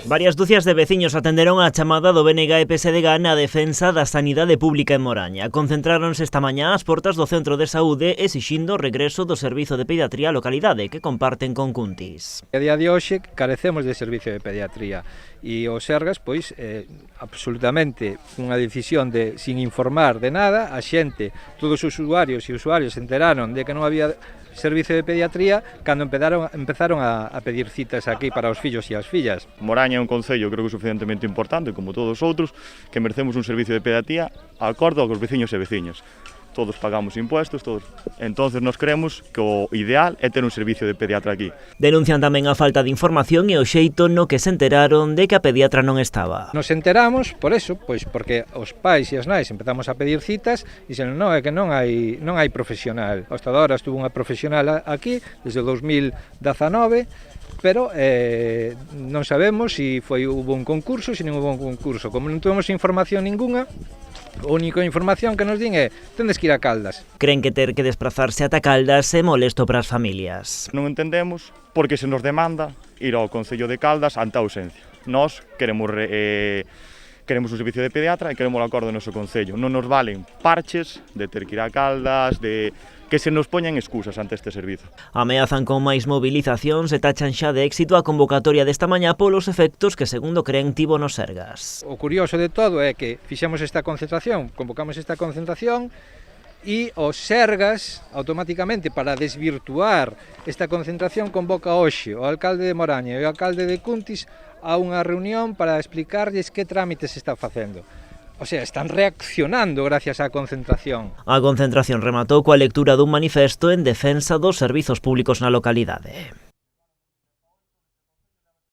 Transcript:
Varias ducias de veciños atenderon a chamada do BNG e PSDG na defensa da sanidade pública en Moraña. Concentráronse esta mañá ás portas do centro de saúde exixindo o regreso do servizo de pediatría á localidade que comparten con Cuntis. A día de hoxe carecemos de servicio de pediatría e os Sergas, pois, absolutamente unha decisión de sin informar de nada, a xente, todos os usuarios e usuarios se enteraron de que non había servicio de pediatría cando empezaron a pedir citas aquí para os fillos e as fillas. Moraña é un concello creo que suficientemente importante, como todos os outros, que merecemos un servicio de pediatría acordo aos veciños e veciñas. Todos pagamos impuestos, todos. Entonces nos creemos que o ideal é ter un servicio de pediatra aquí. Denuncian tamén a falta de información e o xeito no que se enteraron de que a pediatra non estaba. Nos enteramos por eso, pois porque os pais e as nais empezamos a pedir citas e dixen, non, é que non hai profesional. Hasta agora estuvo unha profesional aquí desde o 2019, pero non sabemos se hubo un concurso, se non hubo un concurso. Como non tuvemos información ninguna, a única información que nos din é tendes que ir a Caldas. Creen que ter que desplazarse ata Caldas é molesto para as familias. Non entendemos porque se nos demanda ir ao Concello de Caldas ante a ausencia. Nós queremos un servicio de pediatra e queremos o acordo do noso Concello. Non nos valen parches de ter que ir a Caldas, de que se nos poñan excusas ante este servizo. Ameazan con máis movilizacións e tachan xa de éxito a convocatoria desta mañá polos efectos que, segundo creen, tivo nos Sergas. O curioso de todo é que fixemos esta concentración, convocamos esta concentración e os Sergas, automáticamente, para desvirtuar esta concentración, convoca hoxe o alcalde de Moraña e o alcalde de Cuntis a unha reunión para explicarlles que trámites se está facendo. O sea, están reaccionando gracias á concentración. A concentración rematou coa lectura dun manifesto en defensa dos servizos públicos na localidade.